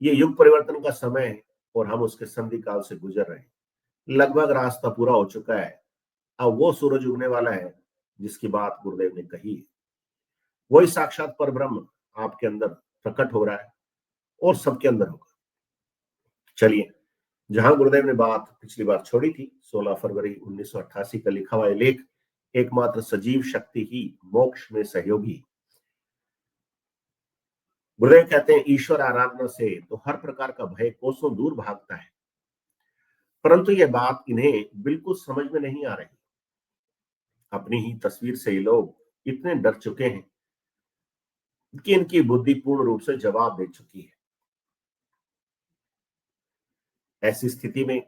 ये युग परिवर्तन का समय है और हम उसके संधि काल से गुजर रहे हैं। लगभग रास्ता पूरा हो चुका है। अब वो सूरज उगने वाला है जिसकी बात गुरुदेव ने कही है। वही साक्षात परब्रह्म आपके अंदर प्रकट हो रहा है और सबके अंदर होगा। चलिए, जहां गुरुदेव ने बात पिछली बार छोड़ी थी, 16 फरवरी 1988 का लिखा हुआ लेख, एकमात्र सजीव शक्ति ही मोक्ष में सहयोगी। गुरुदेव कहते हैं, ईश्वर आराधना से तो हर प्रकार का भय कोसों दूर भागता है, परंतु यह बात इन्हें बिल्कुल समझ में नहीं आ रही। अपनी ही तस्वीर से ये लोग इतने डर चुके हैं कि इनकी बुद्धि पूर्ण रूप से जवाब दे चुकी है। ऐसी स्थिति में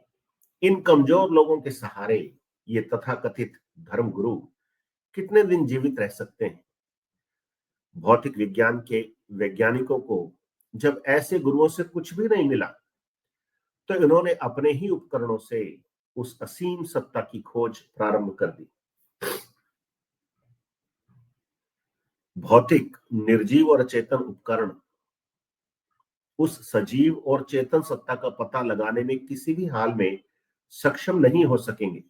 इन कमजोर लोगों के सहारे ये तथाकथित धर्म गुरु कितने दिन जीवित रह सकते हैं? भौतिक विज्ञान के वैज्ञानिकों को जब ऐसे गुरुओं से कुछ भी नहीं मिला, तो इन्होंने अपने ही उपकरणों से उस असीम सत्ता की खोज प्रारंभ कर दी। भौतिक, निर्जीव और चेतन उपकरण उस सजीव और चेतन सत्ता का पता लगाने में किसी भी हाल में सक्षम नहीं हो सकेंगे।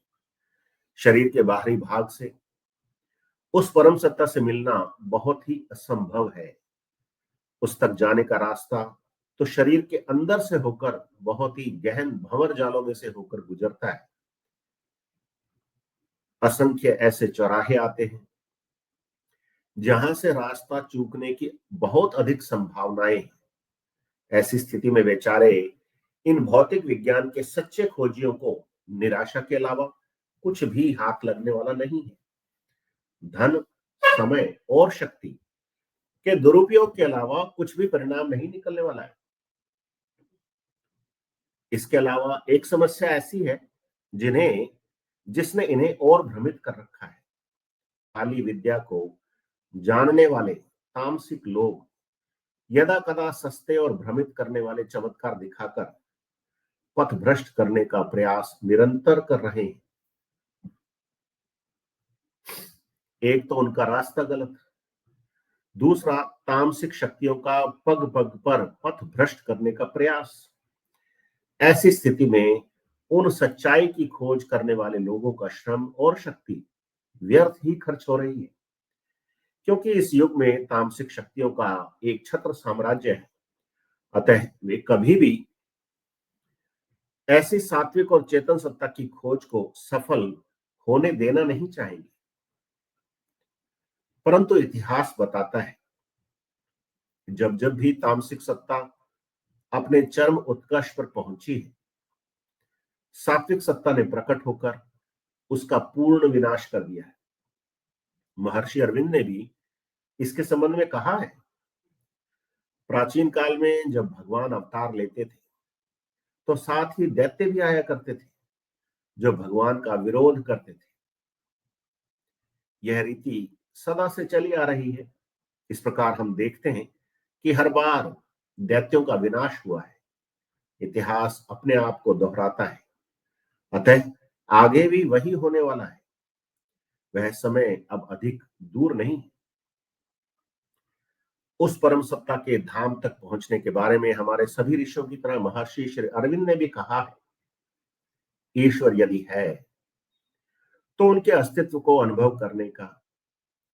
शरीर के बाहरी भाग से उस परम सत्ता से मिलना बहुत ही असंभव है। उस तक जाने का रास्ता तो शरीर के अंदर से होकर बहुत ही गहन भंवर जालों में से होकर गुजरता है। असंख्य ऐसे चौराहे आते हैं जहां से रास्ता चूकने की बहुत अधिक संभावनाएं हैं। ऐसी स्थिति में बेचारे इन भौतिक विज्ञान के सच्चे खोजियों को निराशा के अलावा कुछ भी हाथ लगने वाला नहीं है। धन, समय और शक्ति के दुरुपयोग के अलावा कुछ भी परिणाम नहीं निकलने वाला है। इसके अलावा एक समस्या ऐसी है जिसने इन्हें और भ्रमित कर रखा है। काली विद्या को जानने वाले तामसिक लोग यदा कदा सस्ते और भ्रमित करने वाले चमत्कार दिखाकर पथ भ्रष्ट करने का प्रयास निरंतर कर रहे हैं। एक तो उनका रास्ता गलत, दूसरा तामसिक शक्तियों का पग पग पर पथ भ्रष्ट करने का प्रयास। ऐसी स्थिति में उन सच्चाई की खोज करने वाले लोगों का श्रम और शक्ति व्यर्थ ही खर्च हो रही है, क्योंकि इस युग में तामसिक शक्तियों का एक छत्र साम्राज्य है। अतः वे कभी भी ऐसी सात्विक और चेतन सत्ता की खोज को सफल होने देना नहीं चाहेंगे। परंतु इतिहास बताता है, जब जब भी तामसिक सत्ता अपने चरम उत्कर्ष पर पहुंची है, सात्विक सत्ता ने प्रकट होकर उसका पूर्ण विनाश कर दिया है। महर्षि अरविंद ने भी इसके संबंध में कहा है। प्राचीन काल में जब भगवान अवतार लेते थे, तो साथ ही दैत्य भी आया करते थे जो भगवान का विरोध करते थे। यह रीति सदा से चली आ रही है। इस प्रकार हम देखते हैं कि हर बार दैत्यों का विनाश हुआ है। इतिहास अपने आप को दोहराता है, अतः आगे भी वही होने वाला है। वह समय अब अधिक दूर नहीं है। उस परम सत्ता के धाम तक पहुंचने के बारे में हमारे सभी ऋषियों की तरह महर्षि श्री अरविंद ने भी कहा है, ईश्वर यदि है तो उनके अस्तित्व को अनुभव करने का,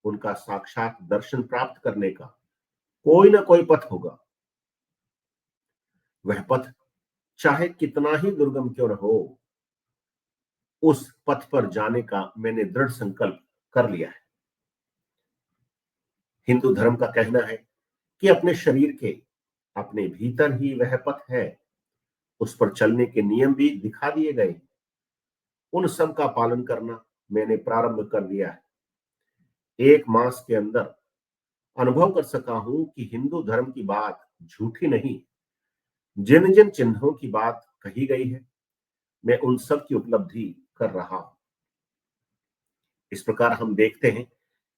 उनका साक्षात दर्शन प्राप्त करने का कोई ना कोई पथ होगा। वह पथ चाहे कितना ही दुर्गम क्यों न हो, उस पथ पर जाने का मैंने दृढ़ संकल्प कर लिया है। हिंदू धर्म का कहना है कि अपने शरीर के अपने भीतर ही वह पथ है। उस पर चलने के नियम भी दिखा दिए गए। उन सब का पालन करना मैंने प्रारंभ कर दिया है। 1 मास के अंदर अनुभव कर सका हूं कि हिंदू धर्म की बात झूठी नहीं। जिन जिन चिन्हों की बात कही गई है, मैं उन सब की उपलब्धि कर रहा हूं। इस प्रकार हम देखते हैं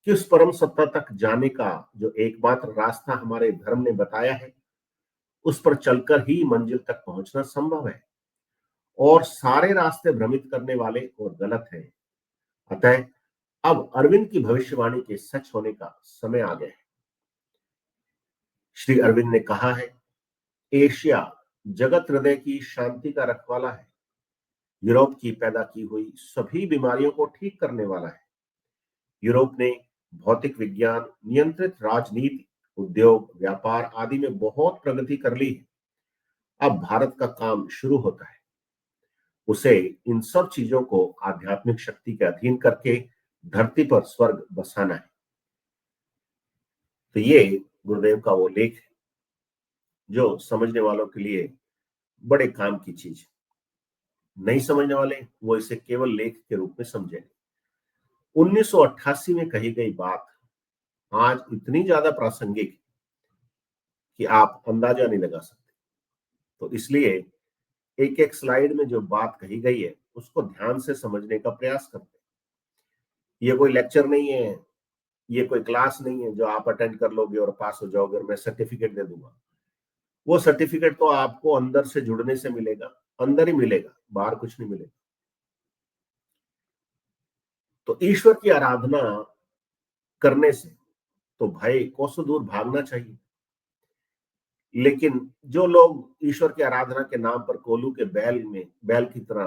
कि उस परम सत्ता तक जाने का जो एकमात्र रास्ता हमारे धर्म ने बताया है, उस पर चलकर ही मंजिल तक पहुंचना संभव है। और सारे रास्ते भ्रमित करने वाले और गलत हैं। अतः अब अरविंद की भविष्यवाणी के सच होने का समय आ गया है। श्री अरविंद ने कहा है एशिया जगत हृदय की शांति का रखवाला है। यूरोप की पैदा की हुई सभी बीमारियों को ठीक करने वाला है। यूरोप ने भौतिक विज्ञान, नियंत्रित राजनीति, उद्योग, व्यापार आदि में बहुत प्रगति कर ली है। अब भारत का काम शुरू होता है। उसे इन सब चीजों को आध्यात्मिक शक्ति के अधीन करके धरती पर स्वर्ग बसाना है। तो ये गुरुदेव का वो लेख है जो समझने वालों के लिए बड़े काम की चीज है। नहीं समझने वाले वो इसे केवल लेख के रूप में समझेंगे। 1988 में कही गई बात आज इतनी ज्यादा प्रासंगिक है कि आप अंदाजा नहीं लगा सकते। तो इसलिए एक एक स्लाइड में जो बात कही गई है उसको ध्यान से समझने का प्रयास करते हैं। ये कोई लेक्चर नहीं है, ये कोई क्लास नहीं है जो आप अटेंड कर लोगे और पास हो जाओगे और मैं सर्टिफिकेट दे दूंगा। वो सर्टिफिकेट तो आपको अंदर से जुड़ने से मिलेगा, अंदर ही मिलेगा, बाहर कुछ नहीं मिलेगा। तो ईश्वर की आराधना करने से तो भय कोसों दूर भागना चाहिए। लेकिन जो लोग ईश्वर की आराधना के नाम पर कोल्हू के बैल की तरह,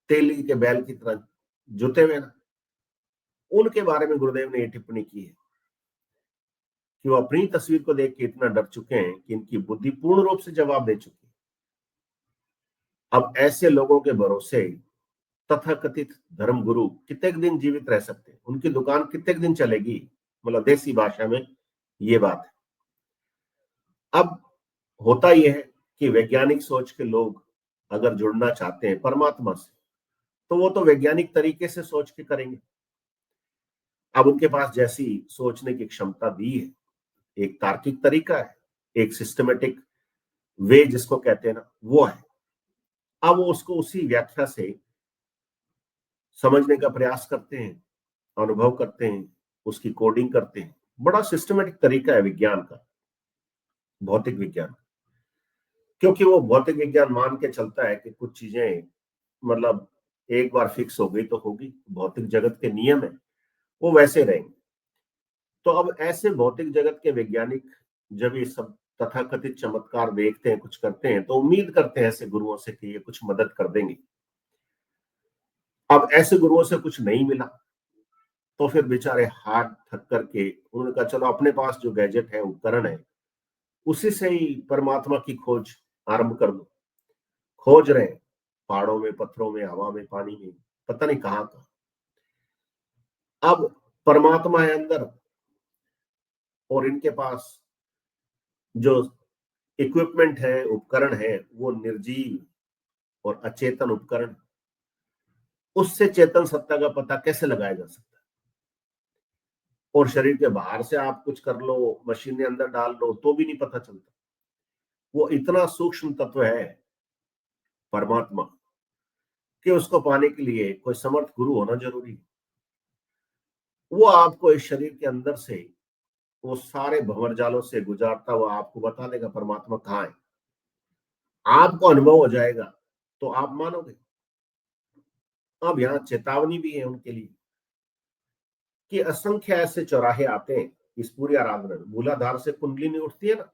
तेली के बैल की तरह जुटे हुए ना, उनके बारे में गुरुदेव ने ये टिप्पणी की है कि वो अपनी तस्वीर को देख के इतना डर चुके हैं कि इनकी बुद्धि पूर्ण रूप से जवाब दे चुकी है। अब ऐसे लोगों के भरोसे तथाकथित धर्म गुरु कितने दिन जीवित रह सकते हैं, उनकी दुकान कितने दिन चलेगी। मतलब देसी भाषा में ये बात है। अब होता यह है कि वैज्ञानिक सोच के लोग अगर जुड़ना चाहते हैं परमात्मा से तो वो तो वैज्ञानिक तरीके से सोच के करेंगे। अब उनके पास जैसी सोचने की क्षमता दी है, एक तार्किक तरीका है, एक सिस्टमेटिक वे जिसको कहते हैं ना, वो है। अब वो उसको उसी व्याख्या से समझने का प्रयास करते हैं, अनुभव करते हैं, उसकी कोडिंग करते हैं। बड़ा सिस्टमेटिक तरीका है विज्ञान का, भौतिक विज्ञान। क्योंकि वो भौतिक विज्ञान मान के चलता है कि कुछ चीजें मतलब एक बार फिक्स हो गई तो होगी, भौतिक जगत के नियम है, वो वैसे रहेंगे। तो अब ऐसे भौतिक जगत के वैज्ञानिक जब ये सब तथाकथित चमत्कार देखते हैं, कुछ करते हैं, तो उम्मीद करते हैं ऐसे गुरुओं से कि ये कुछ मदद कर देंगे। अब ऐसे गुरुओं से कुछ नहीं मिला तो फिर बेचारे हाथ थक करके उन्होंने कहा चलो अपने पास जो गैजेट है, उपकरण है, उसी से ही परमात्मा की खोज आरंभ कर दो। खोज रहे हैं, पहाड़ों में, पत्थरों में, हवा में, पानी में, पता नहीं कहाँ कहाँ। अब परमात्मा है अंदर और इनके पास जो इक्विपमेंट है, उपकरण है, वो निर्जीव और अचेतन उपकरण। उससे चेतन सत्ता का पता कैसे लगाया जा सकता है? और शरीर के बाहर से आप कुछ कर लो, मशीन अंदर डाल लो, तो भी नहीं पता चलता। वो इतना सूक्ष्म तत्व है परमात्मा कि उसको पाने के लिए कोई समर्थ गुरु होना जरूरी है। वो आपको इस शरीर के अंदर से वो सारे भंवर जालों से गुजारता हुआ आपको बता देगा परमात्मा कहाँ है। आपको अनुभव हो जाएगा तो आप मानोगे। अब यहाँ चेतावनी भी है उनके लिए कि असंख्य ऐसे चौराहे आते हैं इस पूरी आराधना में। मूलाधार से कुंडली नहीं उठती है ना,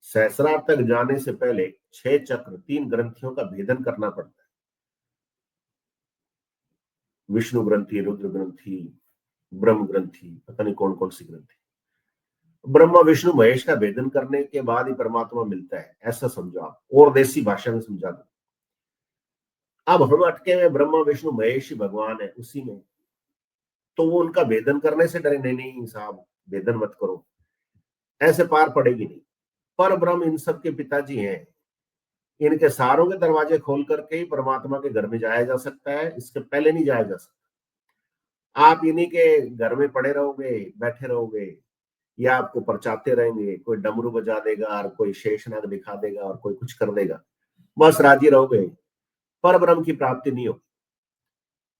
सहस्रार तक जाने से पहले 6 चक्र, 3 ग्रंथियों का भेदन करना पड़ता है। विष्णु ग्रंथि, रुद्र ग्रंथि, ब्रह्म ग्रंथि, पता नहीं कौन कौन सी ग्रंथि। ब्रह्मा विष्णु महेश का भेदन करने के बाद ही परमात्मा मिलता है, ऐसा समझो आप, और देसी भाषा में समझा दो। अब हम अटके हुए ब्रह्मा विष्णु महेश ही भगवान है उसी में, तो वो उनका भेदन करने से डरे, नहीं नहीं साहब भेदन मत करो, ऐसे पार पड़ेगी नहीं। पर ब्रह्म इन सब के पिताजी हैं, इनके सारों के दरवाजे खोल करके ही परमात्मा के घर में जाया जा सकता है, इसके पहले नहीं जाया जा सकता। आप इन्हीं के घर में पड़े रहोगे, बैठे रहोगे, या आपको परचाते रहेंगे, कोई डमरू बजा देगा और कोई शेषनाग दिखा देगा और कोई कुछ कर देगा, बस राजी रहोगे। पर ब्रह्म की प्राप्ति नहीं होगी।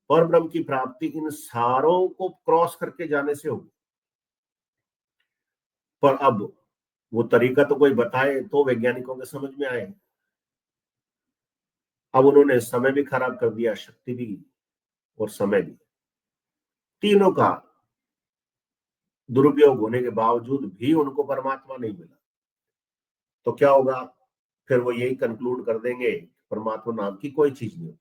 पर ब्रह्म की प्राप्ति इन सारों को क्रॉस करके जाने से होगी। पर अब वो तरीका तो कोई बताए तो वैज्ञानिकों के समझ में आए। अब उन्होंने समय भी खराब कर दिया, शक्ति भी और समय भी, तीनों का दुरुपयोग होने के बावजूद भी उनको परमात्मा नहीं मिला। तो क्या होगा, फिर वो यही कंक्लूड कर देंगे परमात्मा नाम की कोई चीज नहीं होती।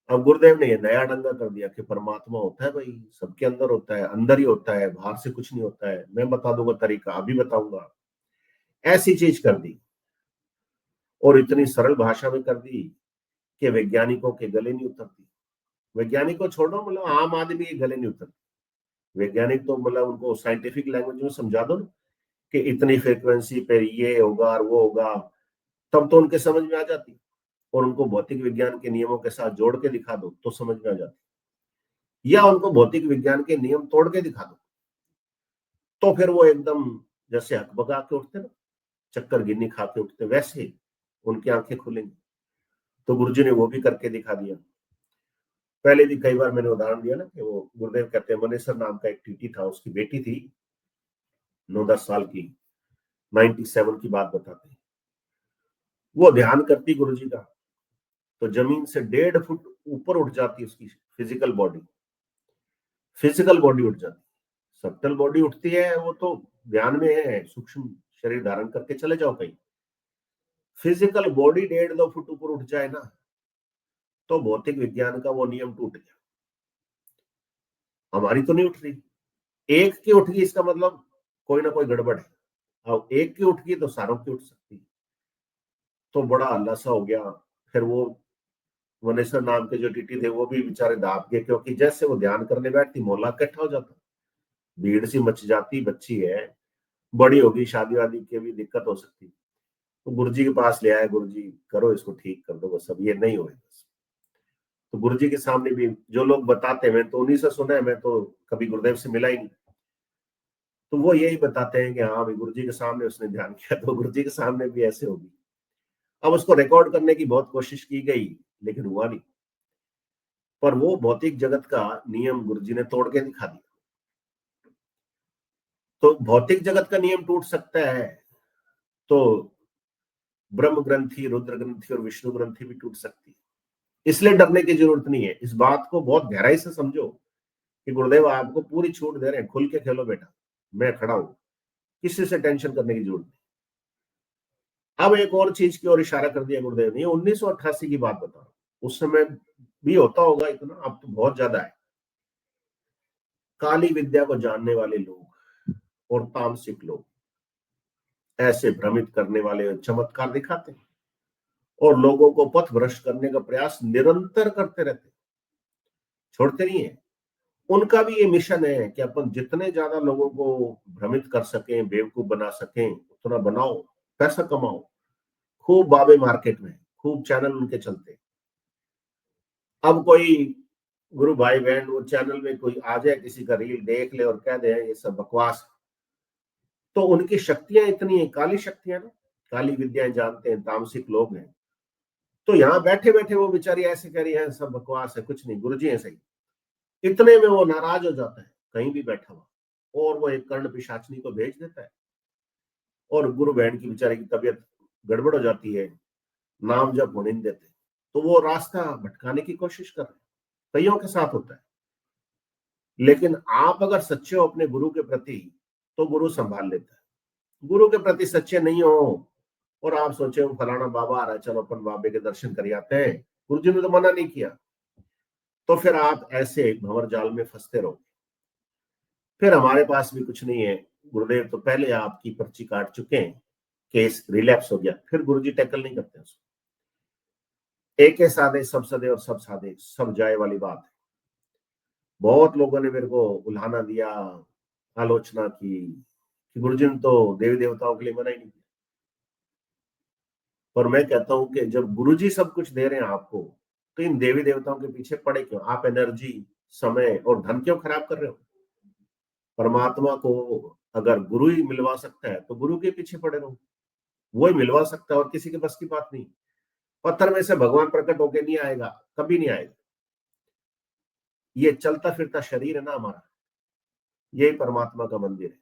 अब गुरुदेव ने ये नया डंगा कर दिया कि परमात्मा होता है भाई, सबके अंदर होता है, अंदर ही होता है, बाहर से कुछ नहीं होता है। मैं बता दूंगा तरीका, अभी बताऊंगा। ऐसी चीज कर दी और इतनी सरल भाषा में कर दी कि वैज्ञानिकों के गले नहीं उतरती। वैज्ञानिक को छोड़ो, मतलब आम आदमी के गले नहीं उतरती। वैज्ञानिक तो मतलब उनको साइंटिफिक लैंग्वेज में समझा दो ना कि इतनी फ्रीक्वेंसी पे ये होगा और वो होगा, तब तो उनके समझ में आ जाती। और उनको भौतिक विज्ञान के नियमों के साथ जोड़ के दिखा दो तो समझ में आ जाती, या उनको भौतिक विज्ञान के नियम तोड़ के दिखा दो तो फिर वो एकदम जैसे हकबका के उठते ना, चक्कर गिन्नी खा के उठते, वैसे उनकी आंखें खुलेंगी। तो गुरुजी ने वो भी करके दिखा दिया। पहले भी कई बार मैंने उदाहरण दिया ना कि वो गुरुदेव कहते हैं, मनेसर नाम का एक टीटी था, उसकी बेटी थी 9-10 साल की, 97 की बात बताते हैं। वो ध्यान करती गुरुजी का, तो जमीन से 1.5 फुट ऊपर उठ जाती उसकी फिजिकल बॉडी उठ जाती। सब्टल बॉडी उठती है, वो तो ध्यान में है, सूक्ष्म शरीर धारण करके चले जाओ कहीं। फिजिकल बॉडी 1.5-2 फुट ऊपर उठ जाए ना, तो भौतिक विज्ञान का वो नियम टूट गया। हमारी तो नहीं उठ रही, एक की उठ गई इसका मतलब कोई ना कोई गड़बड़ है। अब एक की उठ गई तो सारों की उठ सकती है। तो बड़ा हल्ला सा हो गया। फिर वो वनेश्वर नाम के जो टीटी थे वो भी बेचारे दाब गए, क्योंकि जैसे वो ध्यान करने बैठती मोहल्ला इकट्ठा हो जाता, भीड़ सी मच जाती, बच्ची है, बड़ी होगी, शादी वादी की भी दिक्कत हो सकती। तो गुरुजी के पास ले आए, गुरुजी करो इसको, ठीक कर दो बस, अब ये नहीं होगा बस। तो गुरुजी के सामने भी जो लोग बताते हैं, मैं तो उन्हीं से सुना है, मैं तो कभी गुरुदेव से मिला ही नहीं, तो वो यही बताते हैं कि हाँ भाई गुरुजी के सामने उसने ध्यान किया, तो गुरुजी के सामने भी ऐसे होगी। अब उसको रिकॉर्ड करने की बहुत कोशिश की गई, लेकिन हुआ नहीं। पर वो भौतिक जगत का नियम गुरुजी ने तोड़ के दिखा दिया। तो भौतिक जगत का नियम टूट सकता है, तो ब्रह्म ग्रंथि, रुद्र ग्रंथि और विष्णु ग्रंथि भी टूट सकती है। इसलिए डरने की जरूरत नहीं है। इस बात को बहुत गहराई से समझो कि गुरुदेव आपको पूरी छूट दे रहे हैं, खुल के खेलो बेटा, मैं खड़ा हूं, किसी से टेंशन करने की जरूरत नहीं। अब एक और चीज की ओर इशारा कर दिया गुरुदेव ने, 1988 की बात बता रहा हूं, उस समय भी होता होगा इतना, अब तो बहुत ज्यादा है। काली विद्या को जानने वाले लोग और तामसिक लोग ऐसे भ्रमित करने वाले चमत्कार दिखाते हैं और लोगों को पथ भ्रष्ट करने का प्रयास निरंतर करते रहते हैं, छोड़ते नहीं है। उनका भी ये मिशन है कि अपन जितने ज्यादा लोगों को भ्रमित कर सकें, बेवकूफ बना सकें, उतना बनाओ, पैसा कमाओ, खूब बाबे मार्केट में, खूब चैनल उनके चलते। अब कोई गुरु भाई बहन वो चैनल में कोई आ जाए, किसी का रील देख ले और कह दे ये सब बकवास, तो उनकी शक्तियां इतनी है, काली शक्तियां ना, काली विद्याएं जानते हैं, तामसिक लोग हैं। तो यहाँ बैठे बैठे वो बेचारी ऐसे कह रही है सब बकवास है, कुछ नहीं, गुरुजी है सही। इतने में वो नाराज हो जाता है, कहीं भी बैठा हुआ, और वो एक कर्ण पिशाचनी को भेज देता है। और गुरु बहन की बेचारी की तबीयत गड़बड़ हो जाती है, नाम जब होने नहीं देते, तो वो रास्ता भटकाने की कोशिश कर रहे हैं। कईयों के साथ होता है। लेकिन आप अगर सच्चे हो अपने गुरु के प्रति, तो गुरु संभाल लेता है। गुरु के प्रति सच्चे नहीं हो और आप सोचे हो फलाना बाबा आ रहा है, चलो अपन बाबे के दर्शन कर आते हैं, गुरु जी ने तो मना नहीं किया, तो फिर आप ऐसे भंवर जाल में फंसते रहो। फिर हमारे पास भी कुछ नहीं है, गुरुदेव तो पहले आपकी पर्ची काट चुके हैं, केस रिलैप्स हो गया, फिर गुरुजी टैकल नहीं करते उसको। एक है साधे सब सदे और सब साधे सब जाए वाली बात है। बहुत लोगों ने मेरे को उल्हाना दिया, आलोचना की कि गुरुजी ने तो देवी देवताओं के लिए मना ही नहीं किया। पर मैं कहता हूं कि जब गुरुजी सब कुछ दे रहे हैं आपको, तो इन देवी देवताओं के पीछे पड़े क्यों? आप एनर्जी, समय और धन क्यों खराब कर रहे हो? परमात्मा को अगर गुरु ही मिलवा सकता है तो गुरु के पीछे पड़े रहो, वो ही मिलवा सकता है, और किसी के बस की बात नहीं। पत्थर में से भगवान प्रकट होके नहीं आएगा, कभी नहीं आएगा। ये चलता फिरता शरीर है ना हमारा, यही परमात्मा का मंदिर है,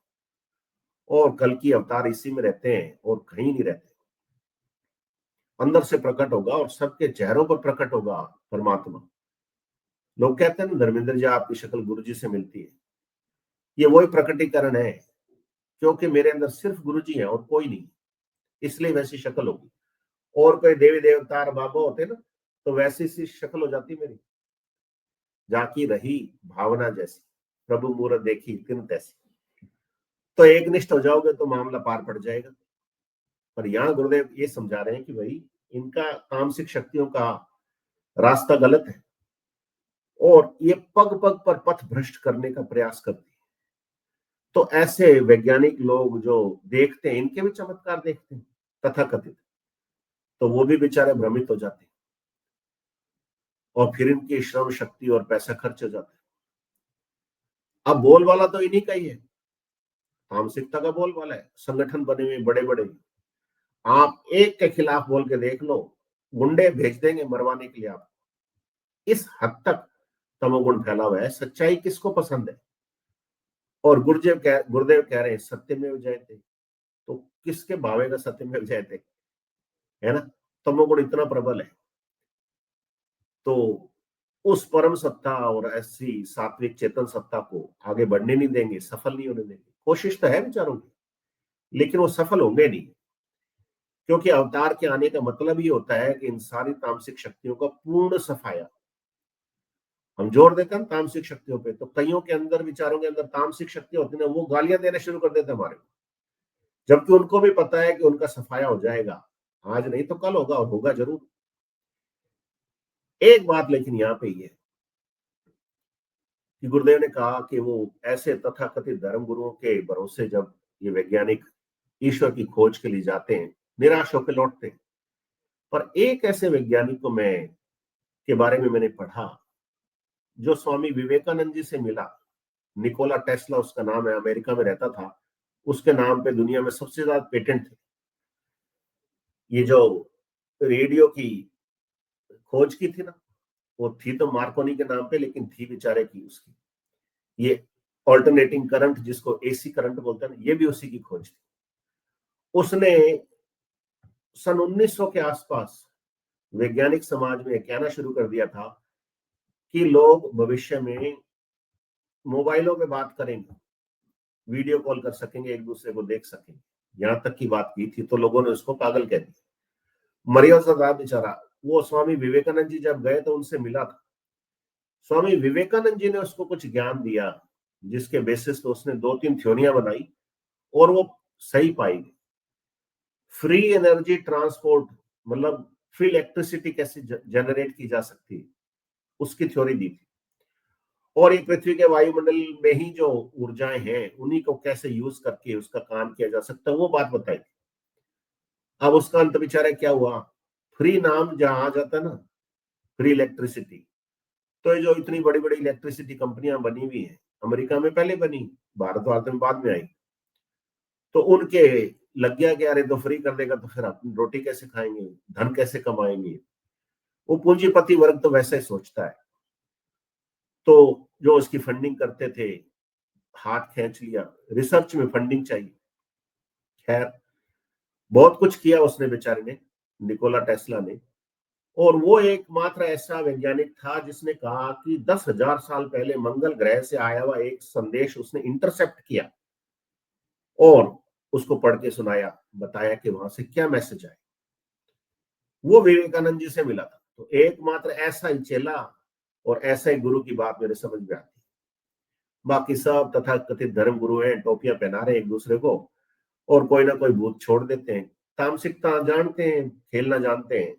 और कल की अवतार इसी में रहते हैं और कहीं नहीं रहते। अंदर से प्रकट होगा और सबके चेहरों पर प्रकट होगा परमात्मा। लोग कहते हैं ना धर्मेंद्र जी आपकी शक्ल गुरु जी से मिलती है, ये वही प्रकटीकरण है, क्योंकि मेरे अंदर सिर्फ गुरु जी है और कोई नहीं। इसलिए वैसी शक्ल होगी। और कोई देवी देवता बाबा होते ना, तो वैसी सी शक्ल हो जाती मेरी। जाकी रही भावना जैसी, प्रभु मूरत देखी तिन तैसी। तो एक निष्ठ हो जाओगे तो मामला पार पड़ जाएगा। पर यहाँ गुरुदेव ये समझा रहे हैं कि भाई इनका तामसिक शक्तियों का रास्ता गलत है, और ये पग पग पर पथ भ्रष्ट करने का प्रयास करती है। तो ऐसे वैज्ञानिक लोग जो देखते हैं, इनके भी चमत्कार देखते हैं तथाकथित, तो वो भी बेचारे भ्रमित हो जाते हैं, और फिर इनकी श्रम शक्ति और पैसा खर्च हो जाता है। अब बोलबाला तो इन्हीं का ही है, तामसिकता का बोलबाला है। संगठन बने हुए बड़े बड़े, आप एक के खिलाफ बोल के देख लो, गुंडे भेज देंगे मरवाने के लिए आप। इस हद तक तमोगुण फैला हुआ है। सच्चाई किसको पसंद है? और गुरुदेव कह रहे हैं सत्यमेव जयते, तो किसके भावेगा सत्यमेव जयते, है ना? तमोगुण इतना प्रबल है, तो उस परम सत्ता और ऐसी सात्विक चेतन सत्ता को आगे बढ़ने नहीं देंगे, सफल नहीं होने देंगे। कोशिश तो है विचारों की, लेकिन वो सफल होंगे नहीं, क्योंकि अवतार के आने का मतलब ये होता है कि इन सारी तामसिक शक्तियों का पूर्ण सफाया। हम जोर देते हैं तामसिक शक्तियों पे, तो कईयों के अंदर, विचारों के अंदर तामसिक शक्ति होती है ना, वो गालियां देने शुरू कर देते हैं हमारे को, जबकि उनको भी पता है कि उनका सफाया हो जाएगा, आज नहीं तो कल होगा, और होगा जरूर। एक बात लेकिन यहाँ पे ये कि गुरुदेव ने कहा कि वो ऐसे तथाकथित धर्म गुरुओं के भरोसे जब ये वैज्ञानिक ईश्वर की खोज के लिए जाते हैं, निराश होकर लौटते हैं। पर एक ऐसे वैज्ञानिक को मैं के बारे में मैंने पढ़ा, जो स्वामी विवेकानंद जी से मिला। निकोला टेस्ला उसका नाम है, अमेरिका में रहता था। उसके नाम पे दुनिया में सबसे ज्यादा पेटेंट थे। ये जो रेडियो की खोज की थी ना, वो थी तो मार्कोनी के नाम पे, लेकिन थी बेचारे की उसकी। ये ऑल्टरनेटिंग करंट, जिसको एसी करंट बोलते हैं, ये भी उसी की खोज थी। उसने सन 1900 के आसपास वैज्ञानिक समाज में कहना शुरू कर दिया था कि लोग भविष्य में मोबाइलों में बात करेंगे, वीडियो कॉल कर सकेंगे, एक दूसरे को देख सकेंगे। यहां तक की बात की थी, तो लोगों ने उसको पागल कह दिया। मरिया सरदार बेचारा, वो स्वामी विवेकानंद जी जब गए तो उनसे मिला था। स्वामी विवेकानंद जी ने उसको कुछ ज्ञान दिया, जिसके बेसिस पे उसने 2-3 थ्योरियां बनाई, और वो सही पाई गई। फ्री एनर्जी ट्रांसपोर्ट, मतलब फ्री इलेक्ट्रिसिटी कैसे जनरेट की जा सकती है, उसकी थ्योरी दी थी। और ये पृथ्वी के वायुमंडल में ही जो ऊर्जाएं हैं, उन्हीं को कैसे यूज करके उसका काम किया जा सकता है, वो बात बताई थी। अब उसका अंत बेचारा क्या हुआ? फ्री नाम जहां आ जाता है ना, फ्री इलेक्ट्रिसिटी, तो ये जो इतनी बड़ी बड़ी इलेक्ट्रिसिटी कंपनियां बनी हुई है, अमेरिका में पहले बनी, भारत में बाद में आई, तो उनके लग गया कि अरे तो फ्री कर देगा तो फिर अपनी रोटी कैसे खाएंगे, धन कैसे कमाएंगे। वो पूंजीपति वर्ग तो वैसे ही सोचता है। तो जो उसकी फंडिंग करते थे, हाथ खींच लिया, रिसर्च में फंडिंग चाहिए। खैर, बहुत कुछ किया उसने बेचारे ने, निकोला टेस्ला ने। और वो एकमात्र ऐसा वैज्ञानिक था जिसने कहा कि 10,000 साल पहले मंगल ग्रह से आया हुआ एक संदेश उसने इंटरसेप्ट किया, और उसको पढ़ के सुनाया, बताया कि वहां से क्या मैसेज आया। वो विवेकानंद जी से मिला था। तो एकमात्र ऐसा ही चेला और ऐसा ही गुरु की बात मेरे समझ में आती है। बाकी सब तथा कथित धर्म गुरु हैं, टोपियां पहना रहे एक दूसरे को, और कोई ना कोई भूत छोड़ देते हैं। तामसिकता जानते हैं, खेलना जानते हैं,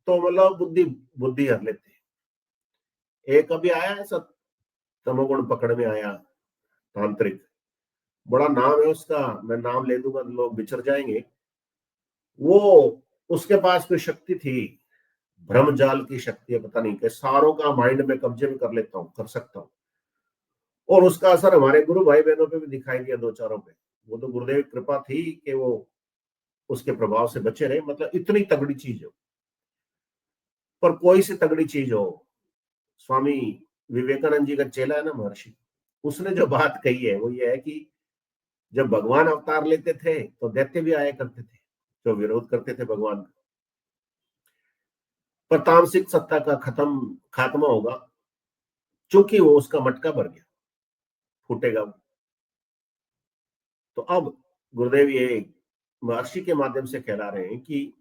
तो मतलब बुद्धि बुद्धि हर लेते हैं। एक अभी आया है सब, तमोगुण पकड़ में आया, तांत्रिक, बड़ा नाम है उसका, मैं नाम ले दूंगा तो लोग बिछड़ जाएंगे। वो, उसके पास कोई शक्ति थी, भ्रम जाल की शक्ति है, पता नहीं, कि सारों का माइंड में कब्जे में कर लेता हूँ, कर सकता हूँ। और उसका असर हमारे गुरु भाई बहनों पे भी दिखाई दिया, दो चारों पे। वो तो गुरुदेव की कृपा थी कि वो उसके प्रभाव से बचे रहे। मतलब इतनी तगड़ी चीज हो, पर कोई सी तगड़ी चीज हो, स्वामी विवेकानंद जी का चेला है ना महर्षि, उसने जो बात कही है वो ये है कि जब भगवान अवतार लेते थे तो दैत्य भी आया करते थे, जो विरोध करते थे भगवान का। पर तामसिक सत्ता का खात्मा होगा, क्योंकि वो उसका मटका भर गया, फूटेगा वो। तो अब गुरुदेव ये महर्षि के माध्यम से कहला रहे हैं कि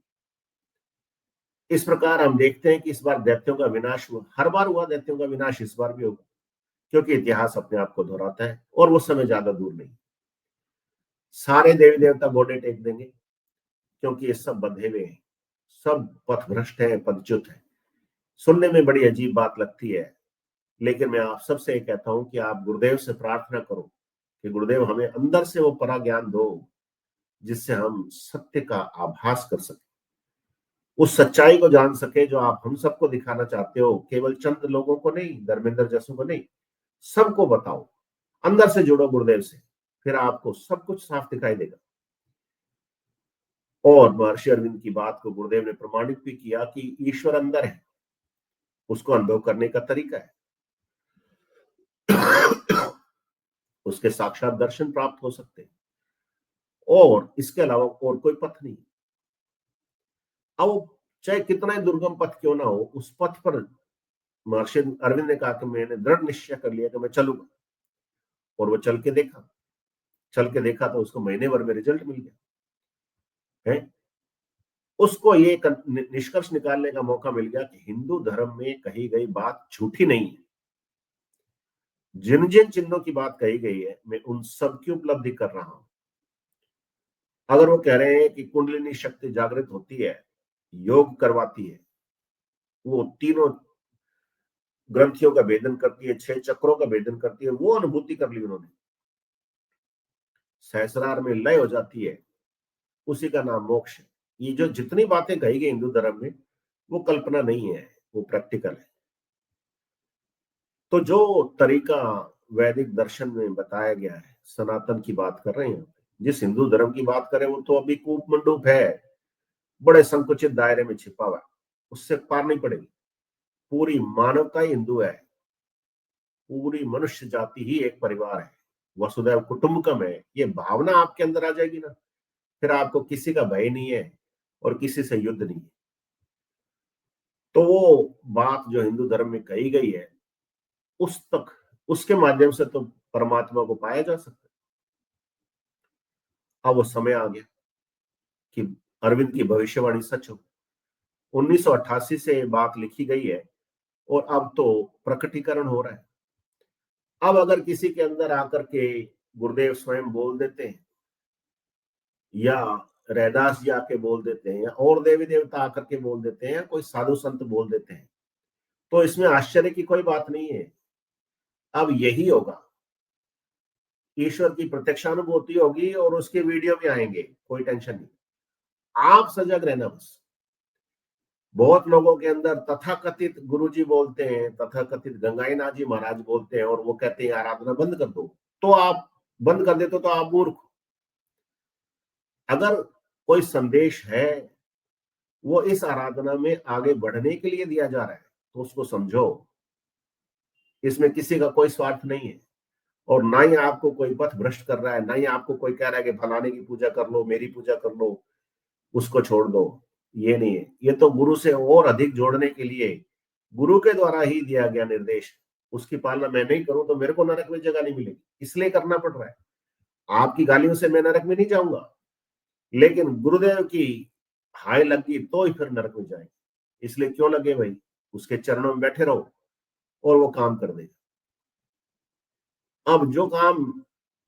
इस प्रकार हम देखते हैं कि इस बार दैत्यों का विनाश हुआ, हर बार हुआ दैत्यों का विनाश, इस बार भी होगा, क्योंकि इतिहास अपने आप को दोहराता है और वो समय ज्यादा दूर नहीं। सारे देवी देवता घोड़े टेक देंगे, क्योंकि ये सब बंधे हुए हैं, सब पथभ्रष्ट है, पदच्युत है। सुनने में बड़ी अजीब बात लगती है, लेकिन मैं आप सबसे ये कहता हूं कि आप गुरुदेव से प्रार्थना करो कि गुरुदेव हमें अंदर से वो परा ज्ञान दो, जिससे हम सत्य का आभास कर सके, उस सच्चाई को जान सके जो आप हम सबको दिखाना चाहते हो। केवल चंद लोगों को नहीं, धर्मेंद्र जैसों को नहीं, सबको बताओ। अंदर से जुड़ो गुरुदेव से, फिर आपको सब कुछ साफ दिखाई देगा। और महर्षि अरविंद की बात को गुरुदेव ने प्रमाणित भी किया कि ईश्वर अंदर है, उसको अनुभव करने का तरीका है। उसके साक्षात दर्शन प्राप्त हो सकते हैं, और इसके अलावा और कोई पथ नहीं। अब चाहे कितना ही दुर्गम पथ क्यों ना हो, उस पथ पर महर्षि अरविंद ने कहा कि मैंने दृढ़ निश्चय कर लिया कि मैं चलूंगा। और वो चल के देखा तो उसको महीने भर में रिजल्ट मिल गया है। उसको ये निष्कर्ष निकालने का मौका मिल गया कि हिंदू धर्म में कही गई बात झूठी नहीं है। जिन जिन चिन्हों की बात कही गई है, मैं उन सब की उपलब्धि कर रहा हूं। अगर वो कह रहे हैं कि कुंडलिनी शक्ति जागृत होती है, योग करवाती है, वो तीनों ग्रंथियों का भेदन करती है, 6 चक्रों का भेदन करती है, वो अनुभूति कर ली उन्होंने। सहस्रार में लय हो जाती है, उसी का नाम मोक्ष है। ये जो जितनी बातें कही गई हिंदू धर्म में, वो कल्पना नहीं है, वो प्रैक्टिकल है। तो जो तरीका वैदिक दर्शन में बताया गया है, सनातन की बात कर रहे हैं, जिस हिंदू धर्म की बात करें, वो तो अभी कूप मंडूप है, बड़े संकुचित दायरे में छिपा हुआ है, उससे पार नहीं पड़ेगी। पूरी मानवता ही हिंदू है, पूरी मनुष्य जाति ही एक परिवार है, वसुधैव कुटुंबकम है। ये भावना आपके अंदर आ जाएगी ना, फिर आपको किसी का भय नहीं है और किसी से युद्ध नहीं है। तो वो बात जो हिंदू धर्म में कही गई है, उसके माध्यम से तो परमात्मा को पाया जा सकता है। अब वो समय आ गया कि अरविंद की भविष्यवाणी सच हो। 1988 से ये बात लिखी गई है और अब तो प्रकटीकरण हो रहा है। अब अगर किसी के अंदर आकर के गुरुदेव स्वयं बोल देते हैं, या रैदास जी आके बोल देते हैं, या और देवी देवता आकर के बोल देते हैं, या कोई साधु संत बोल देते हैं, तो इसमें आश्चर्य की कोई बात नहीं है। अब यही होगा, ईश्वर की प्रत्यक्षानुभूति होगी और उसके वीडियो भी आएंगे, कोई टेंशन नहीं। आप सजग रहना बस। बहुत लोगों के अंदर तथाकथित गुरुजी बोलते हैं, तथाकथित गंगाईनाथ जी महाराज बोलते हैं, और वो कहते हैं आराधना बंद कर दो, तो आप बंद कर देते तो आप मूर्ख। अगर कोई संदेश है, वो इस आराधना में आगे बढ़ने के लिए दिया जा रहा है, तो उसको समझो। इसमें किसी का कोई स्वार्थ नहीं है, और ना ही आपको कोई पथ भ्रष्ट कर रहा है, ना ही आपको कोई कह रहा है कि फलाने की पूजा कर लो, मेरी पूजा कर लो, उसको छोड़ दो। ये नहीं है, ये तो गुरु से और अधिक जोड़ने के लिए गुरु के द्वारा ही दिया गया निर्देश। उसकी पालना मैं नहीं करूं तो मेरे को नरक में जगह नहीं मिलेगी, इसलिए करना पड़ रहा है। आपकी गालियों से मैं नरक में नहीं जाऊंगा, लेकिन गुरुदेव की हाय लगी तो ही फिर नरक में जाएंगे। इसलिए क्यों लगे भाई, उसके चरणों में बैठे रहो और वो काम कर देगा। अब जो काम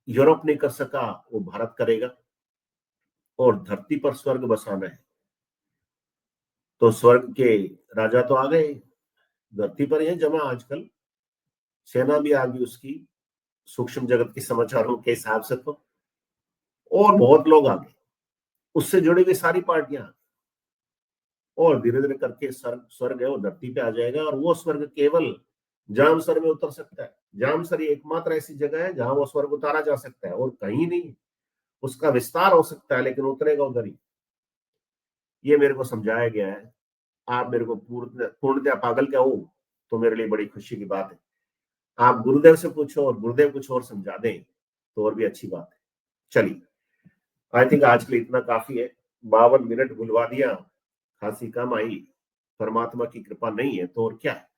यूरोप नहीं कर सका, वो भारत करेगा, और धरती पर स्वर्ग बसाना है। तो स्वर्ग के राजा तो आ गए, धरती पर ही जमा आजकल, सेना भी आ गई उसकी, सूक्ष्म जगत के समाचारों के हिसाब से तो, और बहुत लोग आ गए, उससे जुड़ी हुई सारी पार्टियां, और धीरे धीरे करके स्वर्ग है वो धरती पे आ जाएगा। और वो स्वर्ग केवल जामसर में उतर सकता है। जामसर एकमात्र ऐसी जगह है जहां वो स्वर्ग उतारा जा सकता है, और कहीं नहीं। उसका विस्तार हो सकता है, लेकिन उतरेगा उधर ही। ये मेरे को समझाया गया है। आप मेरे को पूर्णतः पागल क्या हो, तो मेरे लिए बड़ी खुशी की बात है। आप गुरुदेव से पूछो और गुरुदेव कुछ और समझा दें, तो और भी अच्छी बात है। चलिए, आई थिंक आज के लिए इतना काफी है। 52 मिनट बुलवा दिया, खांसी कम आई, परमात्मा की कृपा नहीं है तो और क्या है।